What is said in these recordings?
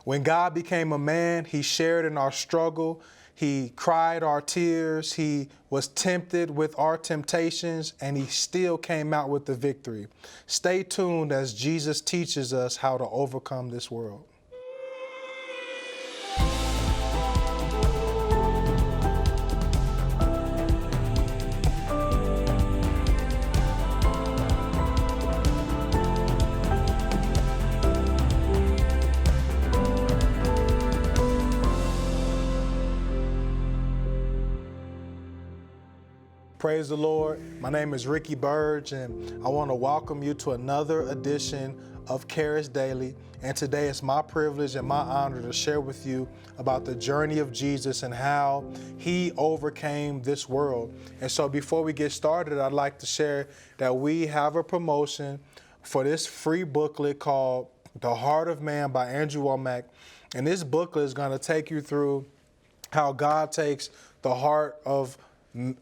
When God became a man, he shared in our struggle. He cried our tears. He was tempted with our temptations, and he still came out with the victory. Stay tuned as Jesus teaches us how to overcome this world. Praise the Lord. My name is Ricky Burge, and I want to welcome you to another edition of Charis Daily. And today it's my privilege and my honor to share with you about the journey of Jesus and how he overcame this world. And so before we get started, I'd like to share that we have a promotion for this free booklet called The Heart of Man by Andrew Womack. And this booklet is going to take you through how God takes the heart of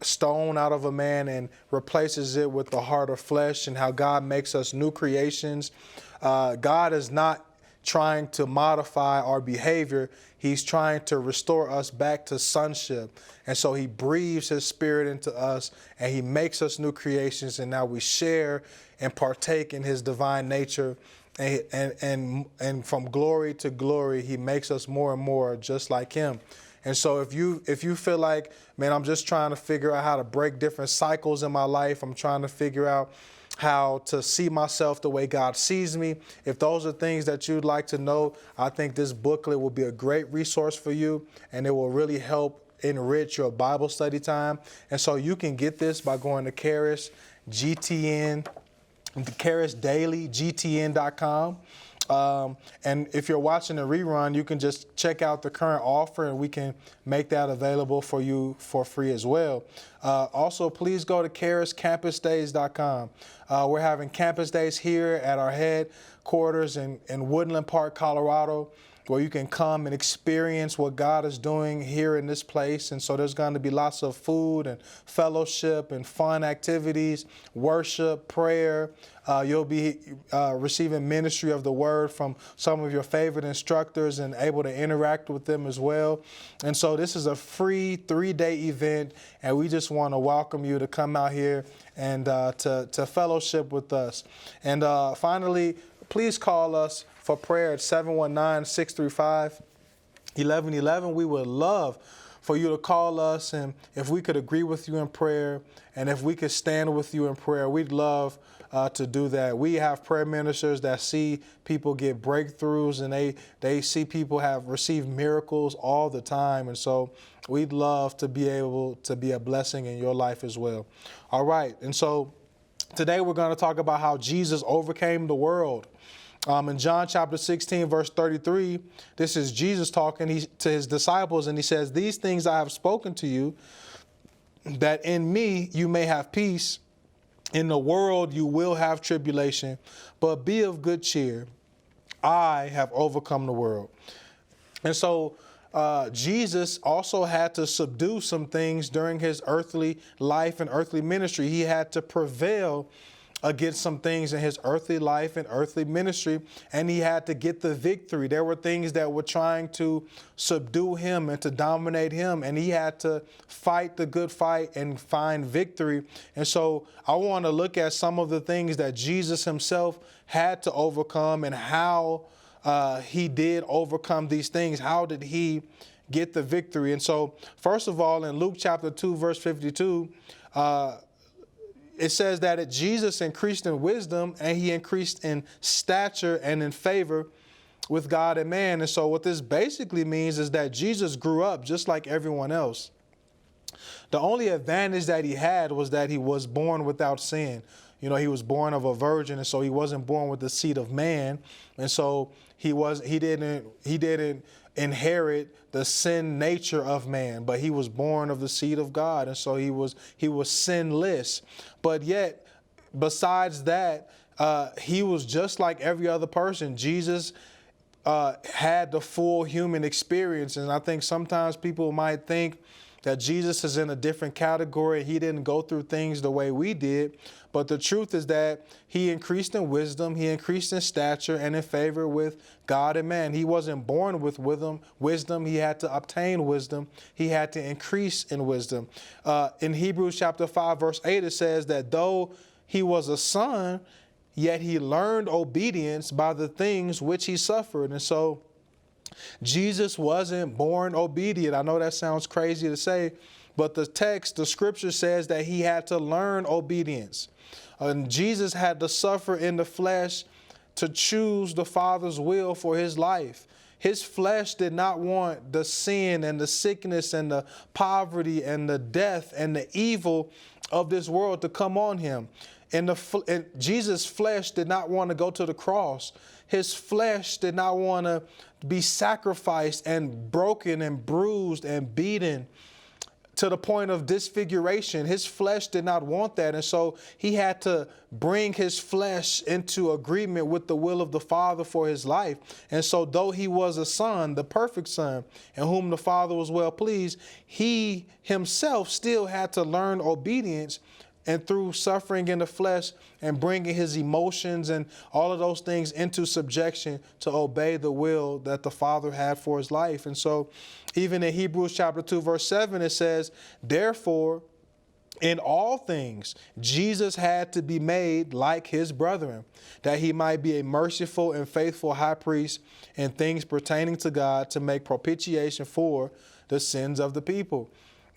stone out of a man and replaces it with the heart of flesh, and how God makes us new creations. God is not trying to modify our behavior. He's trying to restore us back to sonship. And so he breathes his spirit into us and he makes us new creations. And now we share and partake in his divine nature. And from glory to glory, he makes us more and more just like him. And so if you feel like, man, I'm just trying to figure out how to break different cycles in my life, I'm trying to figure out how to see myself the way God sees me, if those are things that you'd like to know, I think this booklet will be a great resource for you, and it will really help enrich your Bible study time. And so you can get this by going to charisdailygtn.com. And if you're watching a rerun, you can just check out the current offer and we can make that available for you for free as well. Also, please go to chariscampusdays.com. We're having campus days here at our headquarters in Woodland Park, Colorado, where you can come and experience what God is doing here in this place. And so there's going to be lots of food and fellowship and fun activities, worship, prayer. You'll be receiving ministry of the word from some of your favorite instructors and able to interact with them as well. And so this is a free 3-day event, and we just want to welcome you to come out here and to fellowship with us. And finally, please call us for prayer at 719-635-1111. We would love for you to call us, and if we could agree with you in prayer, and if we could stand with you in prayer, we'd love to do that. We have prayer ministers that see people get breakthroughs, and they see people have received miracles all the time. And so we'd love to be able to be a blessing in your life as well. All right. And so today we're going to talk about how Jesus overcame the world. In John chapter 16, verse 33, this is Jesus talking to his disciples, and he says, "These things I have spoken to you, that in me you may have peace. In the world you will have tribulation, but be of good cheer. I have overcome the world." And so Jesus also had to subdue some things during his earthly life and earthly ministry. He had to prevail against some things in his earthly life and earthly ministry, and he had to get the victory. There were things that were trying to subdue him and to dominate him, and he had to fight the good fight and find victory. And so I want to look at some of the things that Jesus himself had to overcome and how he did overcome these things. How did he get the victory? And so first of all, in Luke chapter 2, verse 52, it says that Jesus increased in wisdom and he increased in stature and in favor with God and man. And so what this basically means is that Jesus grew up just like everyone else. The only advantage that he had was that he was born without sin. You know, he was born of a virgin, and so he wasn't born with the seed of man. And so he didn't inherit the sin nature of man, but he was born of the seed of God, and so he was sinless. But yet, besides that, he was just like every other person. Jesus had the full human experience, and I think sometimes people might think that Jesus is in a different category. He didn't go through things the way we did. But the truth is that he increased in wisdom, he increased in stature and in favor with God and man. He wasn't born with wisdom. He had to obtain wisdom. He had to increase in wisdom. In Hebrews chapter 5, verse 8, it says that though he was a son, yet he learned obedience by the things which he suffered. And so Jesus wasn't born obedient. I know that sounds crazy to say, but the scripture says that he had to learn obedience. And Jesus had to suffer in the flesh to choose the Father's will for his life. His flesh did not want the sin and the sickness and the poverty and the death and the evil of this world to come on him. And Jesus' flesh did not want to go to the cross. His flesh did not want to be sacrificed and broken and bruised and beaten to the point of disfiguration. His flesh did not want that. And so he had to bring his flesh into agreement with the will of the Father for his life. And so though he was a son, the perfect son, in whom the Father was well pleased, he himself still had to learn obedience. And through suffering in the flesh and bringing his emotions and all of those things into subjection to obey the will that the Father had for his life. And so even in Hebrews chapter 2, verse 7, it says, therefore, in all things, Jesus had to be made like his brethren, that he might be a merciful and faithful high priest in things pertaining to God to make propitiation for the sins of the people.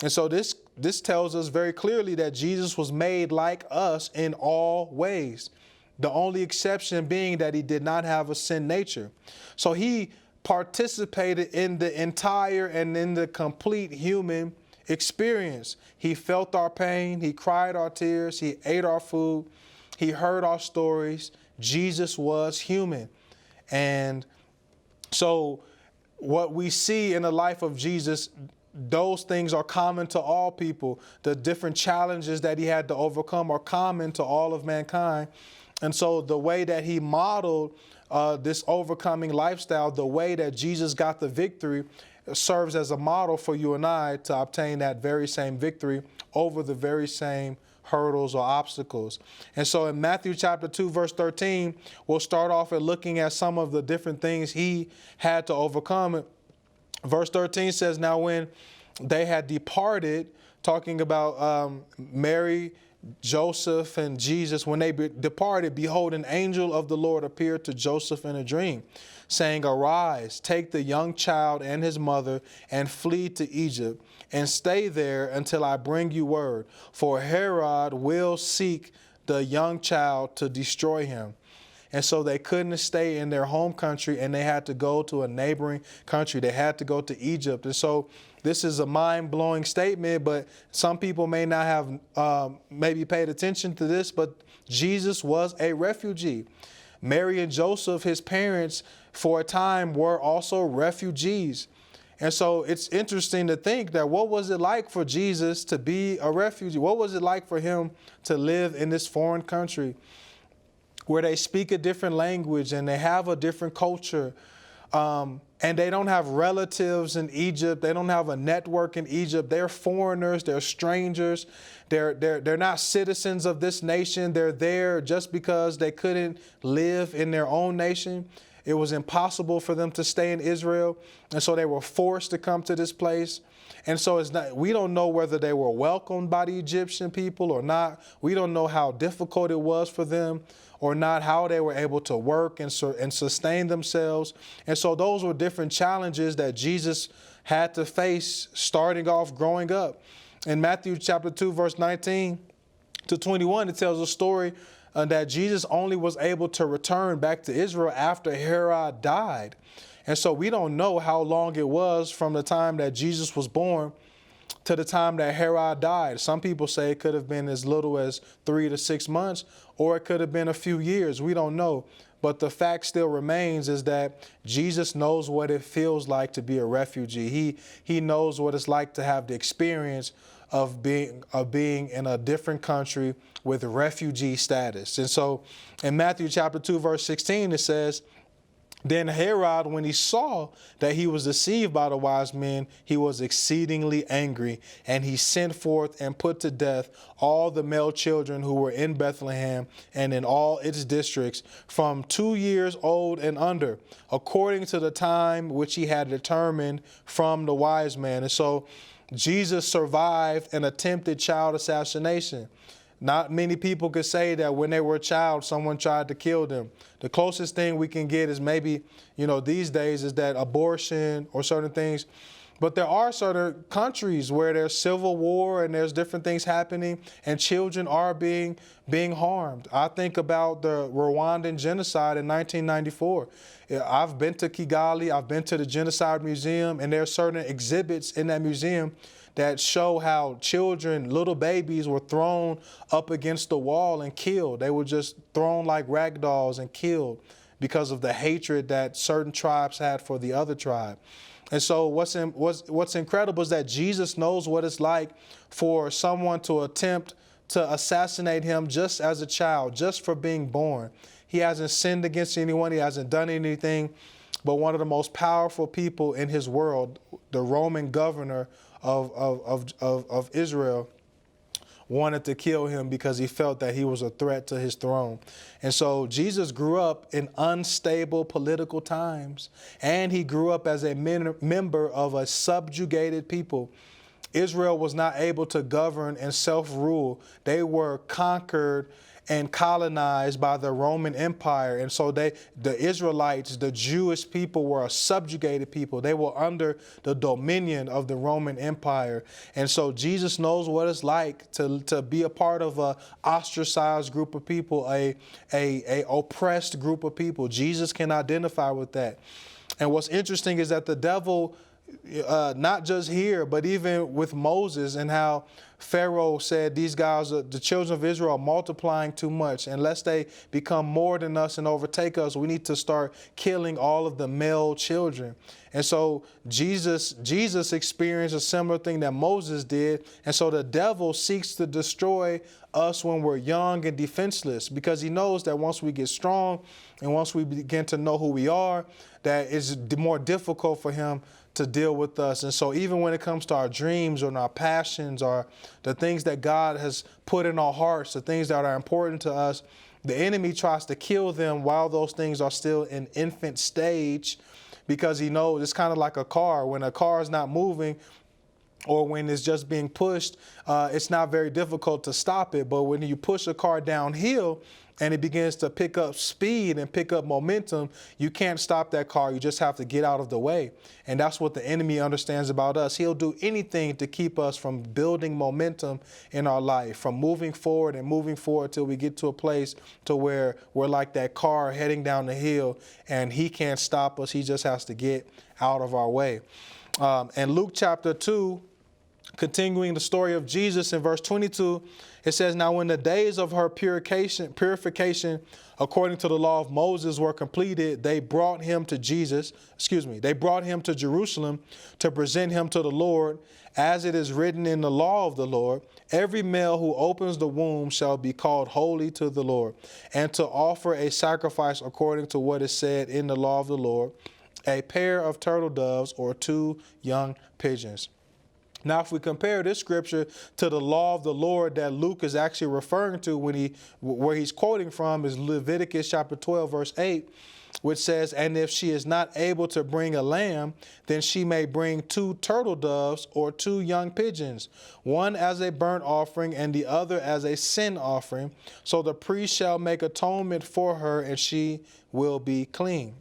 And so this tells us very clearly that Jesus was made like us in all ways. The only exception being that he did not have a sin nature. So he participated in the entire and in the complete human experience. He felt our pain. He cried our tears. He ate our food. He heard our stories. Jesus was human. And so what we see in the life of Jesus, those things are common to all people. The different challenges that he had to overcome are common to all of mankind. And so the way that he modeled this overcoming lifestyle, the way that Jesus got the victory, serves as a model for you and I to obtain that very same victory over the very same hurdles or obstacles. And so in Matthew chapter 2, verse 13, we'll start off at looking at some of the different things he had to overcome. Verse 13 says, now when they had departed, talking about Mary, Joseph, and Jesus, when they departed, behold, an angel of the Lord appeared to Joseph in a dream, saying, arise, take the young child and his mother, and flee to Egypt, and stay there until I bring you word. For Herod will seek the young child to destroy him. And so they couldn't stay in their home country, and they had to go to a neighboring country. They had to go to Egypt. And so this is a mind-blowing statement, but some people may not have maybe paid attention to this, but Jesus was a refugee. Mary and Joseph, his parents, for a time were also refugees. And so it's interesting to think that what was it like for Jesus to be a refugee? What was it like for him to live in this foreign country where they speak a different language and they have a different culture, and they don't have relatives in Egypt. They don't have a network in Egypt. They're foreigners. They're strangers. They're not citizens of this nation. They're there just because they couldn't live in their own nation. It was impossible for them to stay in Israel, and so they were forced to come to this place. And so we don't know whether they were welcomed by the Egyptian people or not. We don't know how difficult it was for them or not, how they were able to work and sustain themselves. And so those were different challenges that Jesus had to face starting off growing up. In Matthew chapter 2, verse 19 to 21, it tells a story that Jesus only was able to return back to Israel after Herod died. And so we don't know how long it was from the time that Jesus was born to the time that Herod died. Some people say it could have been as little as 3 to 6 months, or it could have been a few years. We don't know. But the fact still remains is that Jesus knows what it feels like to be a refugee. He knows what it's like to have the experience of being in a different country with refugee status. And so in Matthew chapter 2, verse 16, it says, Then Herod, when he saw that he was deceived by the wise men, he was exceedingly angry, and he sent forth and put to death all the male children who were in Bethlehem and in all its districts, from 2 years old and under, according to the time which he had determined from the wise men. And so Jesus survived an attempted child assassination. Not many people could say that when they were a child, someone tried to kill them. The closest thing we can get is maybe, these days is that abortion or certain things. But there are certain countries where there's civil war and there's different things happening and children are being harmed. I think about the Rwandan genocide in 1994. I've been to Kigali, I've been to the Genocide Museum, and there are certain exhibits in that museum that show how children, little babies, were thrown up against the wall and killed. They were just thrown like rag dolls and killed because of the hatred that certain tribes had for the other tribe. And so what's incredible is that Jesus knows what it's like for someone to attempt to assassinate him just as a child, just for being born. He hasn't sinned against anyone. He hasn't done anything. But one of the most powerful people in his world, the Roman governor of Israel, wanted to kill him because he felt that he was a threat to his throne. And so Jesus grew up in unstable political times, and he grew up as a member of a subjugated people. Israel was not able to govern and self-rule. They were conquered and colonized by the Roman Empire. And so the Israelites, the Jewish people, were a subjugated people. They were under the dominion of the Roman Empire. And so Jesus knows what it's like to be a part of a ostracized group of people, a oppressed group of people. Jesus can identify with that. And what's interesting is that the devil, not just here, but even with Moses, and how Pharaoh said, these guys, the children of Israel, are multiplying too much. Unless they become more than us and overtake us, we need to start killing all of the male children. And so Jesus experienced a similar thing that Moses did. And so the devil seeks to destroy us when we're young and defenseless, because he knows that once we get strong and once we begin to know who we are, that it's more difficult for him to deal with us. And so even when it comes to our dreams or our passions or the things that God has put in our hearts, the things that are important to us, the enemy tries to kill them while those things are still in infant stage, because he knows it's kind of like a car. When a car is not moving, or when it's just being pushed, it's not very difficult to stop it. But when you push a car downhill and it begins to pick up speed and pick up momentum, you can't stop that car. You just have to get out of the way. And that's what the enemy understands about us. He'll do anything to keep us from building momentum in our life, from moving forward till we get to a place to where we're like that car heading down the hill and he can't stop us. He just has to get out of our way. And Luke chapter 2, continuing the story of Jesus in verse 22, it says, "Now when the days of her purification according to the law of Moses were completed, they brought him to Jerusalem to present him to the Lord, as it is written in the law of the Lord, every male who opens the womb shall be called holy to the Lord, and to offer a sacrifice according to what is said in the law of the Lord, a pair of turtle doves or 2 young pigeons." Now, if we compare this scripture to the law of the Lord that Luke is actually referring to where he's quoting from is Leviticus chapter 12, verse 8, which says, "And if she is not able to bring a lamb, then she may bring 2 turtle doves or 2 young pigeons, one as a burnt offering and the other as a sin offering. So the priest shall make atonement for her, and she will be clean."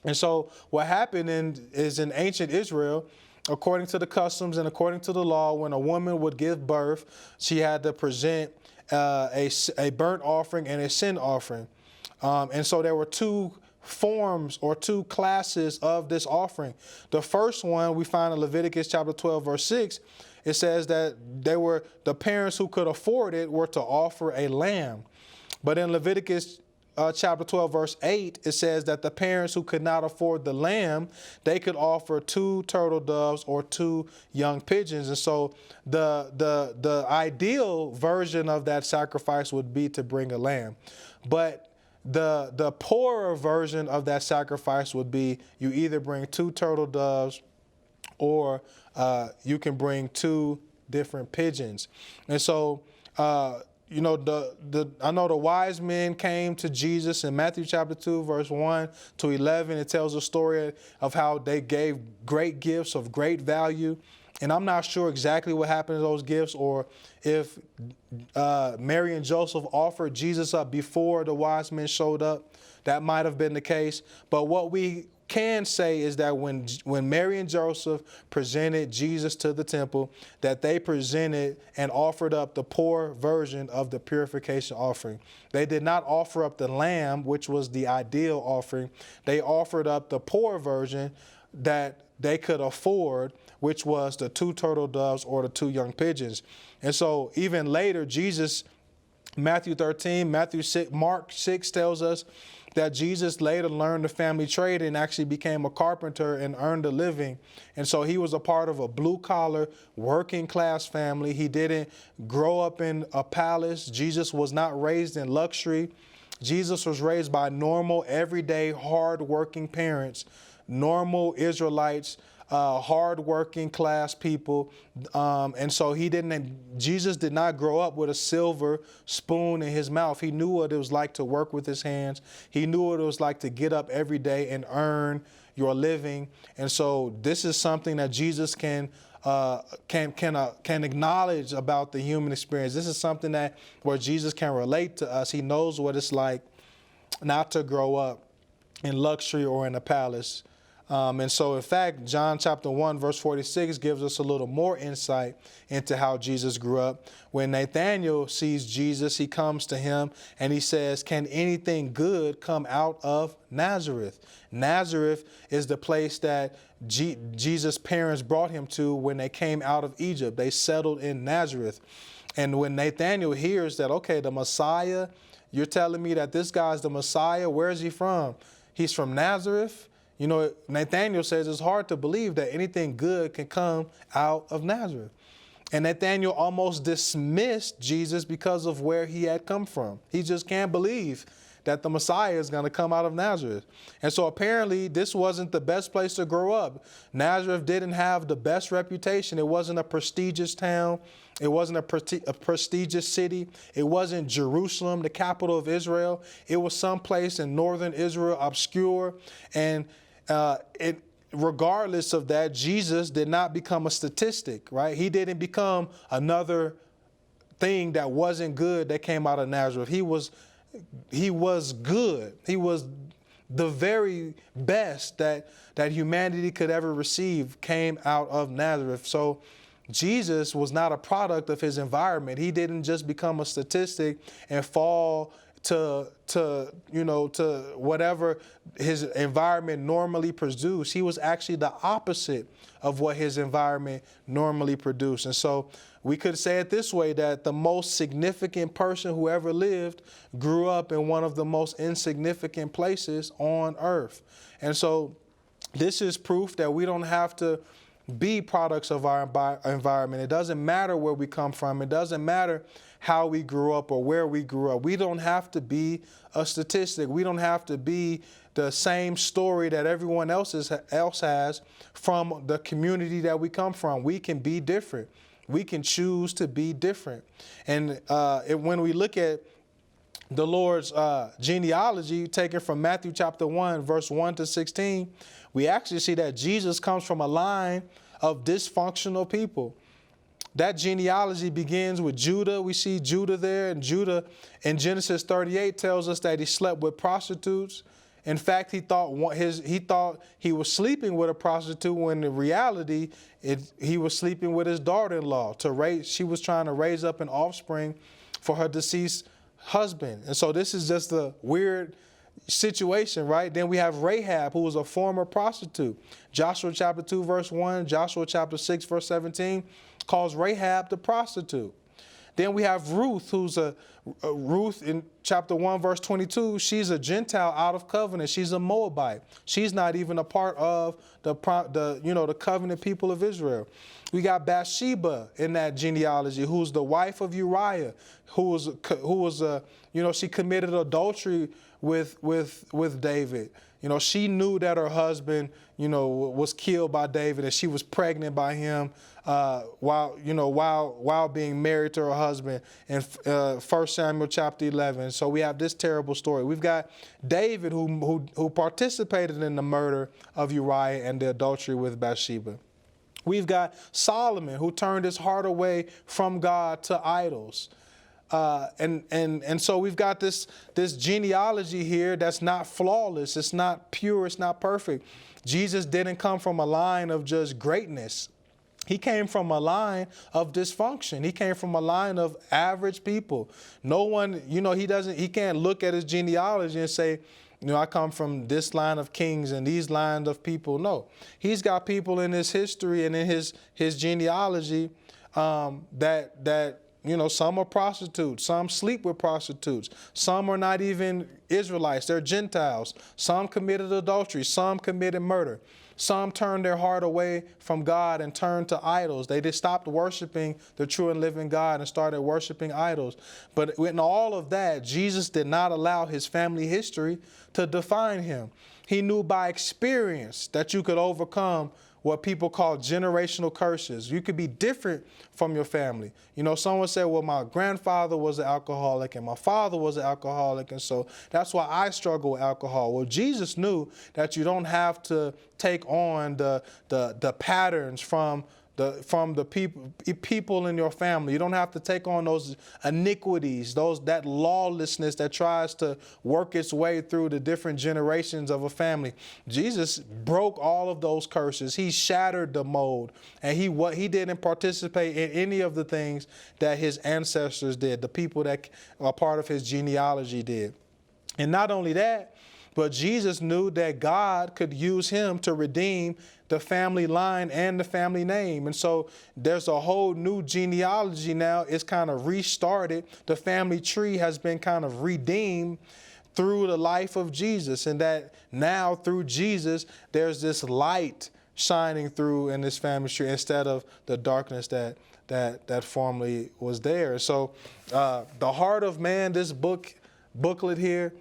And so what happened is in ancient Israel, according to the customs and according to the law, when a woman would give birth, she had to present a burnt offering and a sin offering. And so there were 2 forms or 2 classes of this offering. The first one we find in Leviticus chapter 12, verse 6. It says that the parents who could afford it were to offer a lamb. But in Leviticus chapter 12, verse 8, it says that the parents who could not afford the lamb, they could offer 2 turtle doves or 2 young pigeons. And so the ideal version of that sacrifice would be to bring a lamb. But The poorer version of that sacrifice would be you either bring 2 turtle doves or you can bring 2 different pigeons. And so, you know, I know the wise men came to Jesus in Matthew chapter 2, verse 1 to 11. It tells a story of how they gave great gifts of great value. And I'm not sure exactly what happened to those gifts, or if Mary and Joseph offered Jesus up before the wise men showed up. That might have been the case. But what we can say is that when Mary and Joseph presented Jesus to the temple, that they presented and offered up the poor version of the purification offering. They did not offer up the lamb, which was the ideal offering. They offered up the poor version that they could afford, which was the 2 turtle doves or the 2 young pigeons. And so even later, Jesus, Matthew 13, Mark 6 tells us that Jesus later learned the family trade and actually became a carpenter and earned a living. And so he was a part of a blue-collar, working-class family. He didn't grow up in a palace. Jesus was not raised in luxury. Jesus was raised by normal, everyday, hard-working parents, normal Israelites, hard-working class people. And so Jesus did not grow up with a silver spoon in his mouth. He knew what it was like to work with his hands. He knew what it was like to get up every day and earn your living. And so this is something that Jesus can acknowledge about the human experience. This is something where Jesus can relate to us. He knows what it's like not to grow up in luxury or in a palace. And so, in fact, John chapter 1, verse 46 gives us a little more insight into how Jesus grew up. When Nathanael sees Jesus, he comes to him and he says, "Can anything good come out of Nazareth?" Nazareth is the place that Jesus' parents brought him to when they came out of Egypt. They settled in Nazareth. And when Nathanael hears that, okay, the Messiah, you're telling me that this guy's the Messiah, where is he from? He's from Nazareth. You know, Nathanael says it's hard to believe that anything good can come out of Nazareth. And Nathanael almost dismissed Jesus because of where he had come from. He just can't believe that the Messiah is going to come out of Nazareth. And so apparently this wasn't the best place to grow up. Nazareth didn't have the best reputation. It wasn't a prestigious town. It wasn't a prestigious city. It wasn't Jerusalem, the capital of Israel. It was someplace in northern Israel, obscure. And regardless of that, Jesus did not become a statistic, right? He didn't become another thing that wasn't good that came out of Nazareth. He was good. He was the very best that humanity could ever receive came out of Nazareth. So Jesus was not a product of his environment. He didn't just become a statistic and fall to whatever his environment normally produced. He was actually the opposite of what his environment normally produced. And so we could say it this way, that the most significant person who ever lived grew up in one of the most insignificant places on earth. And so this is proof that we don't have to be products of our environment. It doesn't matter where we come from. It doesn't matter how we grew up or where we grew up. We don't have to be a statistic. We don't have to be the same story that everyone else has from the community that we come from. We can be different. We can choose to be different. And when we look at the Lord's genealogy taken from Matthew chapter 1, verse 1 to 16, we actually see that Jesus comes from a line of dysfunctional people. That genealogy begins with Judah. We see Judah there, and Judah in Genesis 38 tells us that he slept with prostitutes. In fact, he thought he was sleeping with a prostitute when in reality he was sleeping with his daughter-in-law. She was trying to raise up an offspring for her deceased husband. And so this is just a weird situation, right? Then we have Rahab, who was a former prostitute. Joshua chapter 2, verse 1, Joshua chapter 6, verse 17 calls Rahab the prostitute. Then we have Ruth, who's Ruth in chapter 1, verse 22. She's a Gentile out of covenant. She's a Moabite. She's not even a part of the covenant people of Israel. We got Bathsheba in that genealogy, who's the wife of Uriah, she committed adultery with David. She knew that her husband, was killed by David, and she was pregnant by him while being married to her husband in 1 Samuel chapter 11. So we have this terrible story. We've got David who participated in the murder of Uriah and the adultery with Bathsheba. We've got Solomon, who turned his heart away from God to idols. And so we've got this genealogy here that's not flawless. It's not pure. It's not perfect. Jesus didn't come from a line of just greatness. He came from a line of dysfunction. He came from a line of average people. No one, he can't look at his genealogy and say, I come from this line of kings and these lines of people. No, he's got people in his history and in his genealogy that some are prostitutes, some sleep with prostitutes, some are not even Israelites, they're Gentiles. Some committed adultery, some committed murder. Some turned their heart away from God and turned to idols. They just stopped worshiping the true and living God and started worshiping idols. But in all of that, Jesus did not allow his family history to define him. He knew by experience that you could overcome what people call generational curses. You could be different from your family. Someone said, well, my grandfather was an alcoholic and my father was an alcoholic, and so that's why I struggle with alcohol. Well, Jesus knew that you don't have to take on the patterns from the people in your family. You don't have to take on those iniquities, that lawlessness that tries to work its way through the different generations of a family. Jesus broke all of those curses. He shattered the mold, and he didn't participate in any of the things that his ancestors did, the people that are part of his genealogy did. And not only that, but Jesus knew that God could use him to redeem the family line and the family name. And so there's a whole new genealogy now. It's kind of restarted. The family tree has been kind of redeemed through the life of Jesus. And that now through Jesus, there's this light shining through in this family tree instead of the darkness that formerly was there. So the heart of man, this booklet here,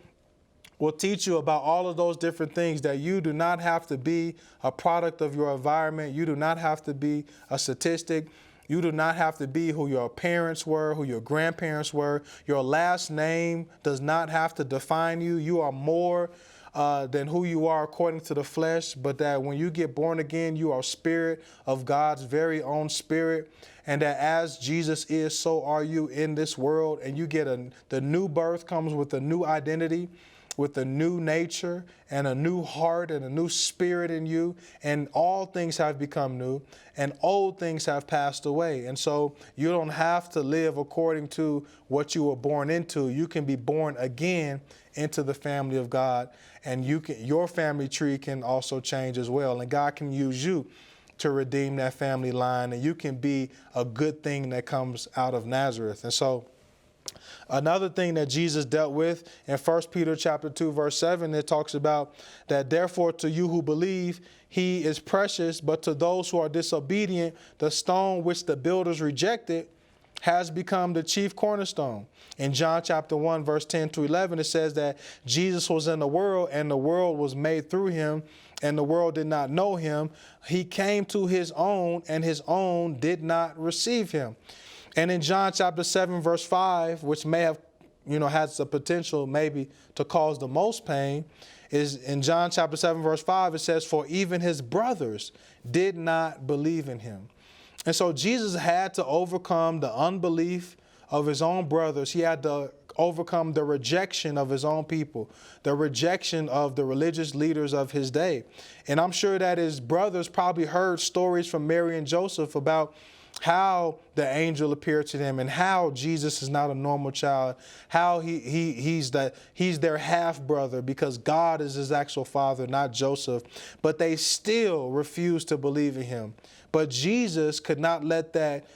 will teach you about all of those different things, that you do not have to be a product of your environment. You do not have to be a statistic. You do not have to be who your parents were, who your grandparents were. Your last name does not have to define you. You are more than who you are according to the flesh, but that when you get born again, you are spirit of God's very own spirit. And that as Jesus is, so are you in this world. And you get the new birth comes with a new identity, with a new nature and a new heart and a new spirit in you. And all things have become new and old things have passed away. And so you don't have to live according to what you were born into. You can be born again into the family of God, and your family tree can also change as well. And God can use you to redeem that family line, and you can be a good thing that comes out of Nazareth. And so another thing that Jesus dealt with in 1 Peter chapter 2, verse 7, it talks about that therefore to you who believe, he is precious, but to those who are disobedient, the stone which the builders rejected has become the chief cornerstone. In John chapter 1, verse 10 to 11, it says that Jesus was in the world and the world was made through him, and the world did not know him. He came to his own, and his own did not receive him. And in John chapter 7, verse 5, which may have, has the potential maybe to cause the most pain, is in John chapter 7, verse 5, it says, for even his brothers did not believe in him. And so Jesus had to overcome the unbelief of his own brothers. He had to overcome the rejection of his own people, the rejection of the religious leaders of his day. And I'm sure that his brothers probably heard stories from Mary and Joseph about how the angel appeared to them and how Jesus is not a normal child, how he's their half brother because God is his actual father, not Joseph. But they still refused to believe in him. But Jesus could not let that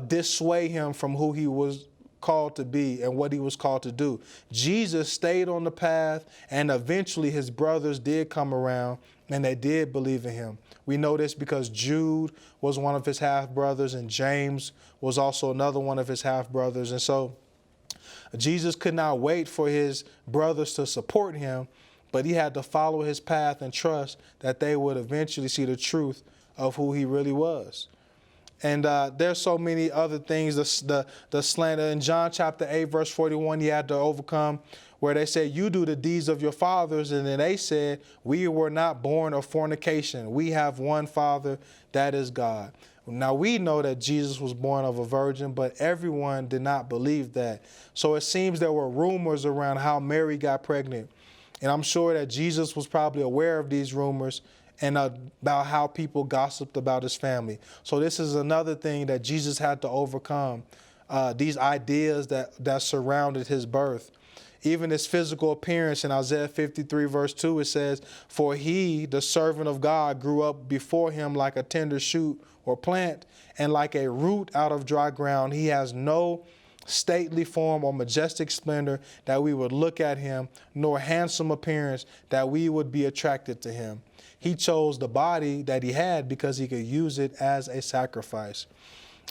dissuade him from who he was called to be and what he was called to do. Jesus stayed on the path, and eventually his brothers did come around and they did believe in him. We know this because Jude was one of his half-brothers, and James was also another one of his half-brothers. And so Jesus could not wait for his brothers to support him, but he had to follow his path and trust that they would eventually see the truth of who he really was. And there's so many other things. The slander in John chapter 8, verse 41, he had to overcome, where they said, you do the deeds of your fathers. And then they said, we were not born of fornication. We have one Father, that is God. Now, we know that Jesus was born of a virgin, but everyone did not believe that. So it seems there were rumors around how Mary got pregnant. And I'm sure that Jesus was probably aware of these rumors and about how people gossiped about his family. So this is another thing that Jesus had to overcome, these ideas that surrounded his birth. Even his physical appearance in Isaiah 53, verse 2, it says, for he, the servant of God, grew up before him like a tender shoot or plant, and like a root out of dry ground. He has no stately form or majestic splendor that we would look at him, nor handsome appearance that we would be attracted to him. He chose the body that he had because he could use it as a sacrifice.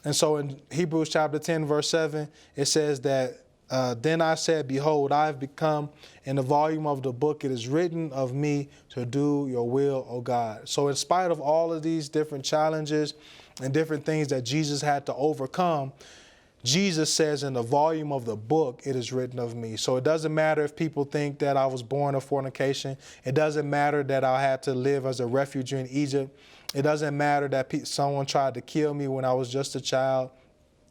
And so in Hebrews chapter 10, verse 7, it says that, then I said, behold, I have become, in the volume of the book, it is written of me to do your will, O God. So in spite of all of these different challenges and different things that Jesus had to overcome, Jesus says in the volume of the book, it is written of me. So it doesn't matter if people think that I was born of fornication. It doesn't matter that I had to live as a refugee in Egypt. It doesn't matter that someone tried to kill me when I was just a child.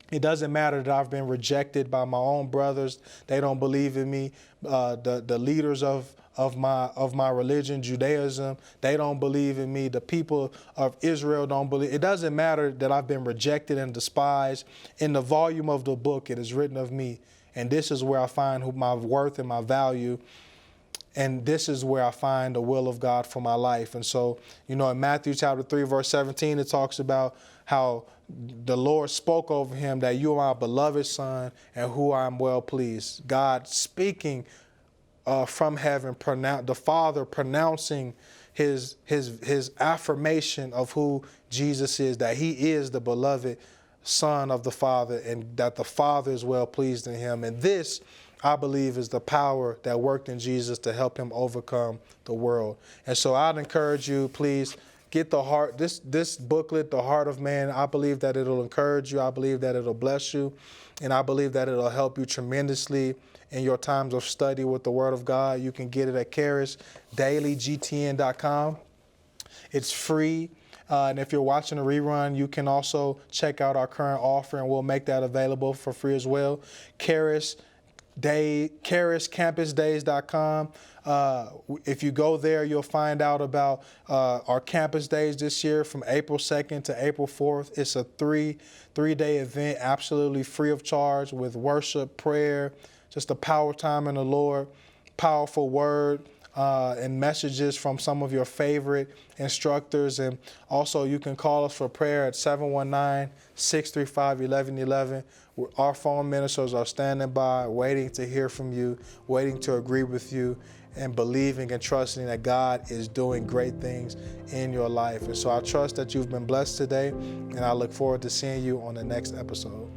It doesn't matter that I've been rejected by my own brothers. They don't believe in me. The leaders of my religion, Judaism, they don't believe in me. The people of Israel don't believe. It doesn't matter that I've been rejected and despised. In the volume of the book, it is written of me. And this is where I find my worth and my value. And this is where I find the will of God for my life. And so, in Matthew chapter 3, verse 17, it talks about how the Lord spoke over him that you are my beloved son and who I am well pleased. God speaking from heaven, the Father pronouncing his affirmation of who Jesus is, that he is the beloved Son of the Father and that the Father is well pleased in him. And this, I believe, is the power that worked in Jesus to help him overcome the world. And so I'd encourage you, please, get this booklet, The Heart of Man. I believe that it'll encourage you. I believe that it'll bless you. And I believe that it'll help you tremendously in your times of study with the Word of God. You can get it at charisdailygtn.com. It's free. And if you're watching a rerun, you can also check out our current offer, and we'll make that available for free as well. chariscampusdays.com. If you go there, you'll find out about our campus days this year from April 2nd to April 4th. It's a three-day event, absolutely free of charge, with worship, prayer, just a power time in the Lord, powerful word, and messages from some of your favorite instructors. And also you can call us for prayer at 719-635-1111. Our phone ministers are standing by, waiting to hear from you, waiting to agree with you, and believing and trusting that God is doing great things in your life. And so I trust that you've been blessed today, and I look forward to seeing you on the next episode.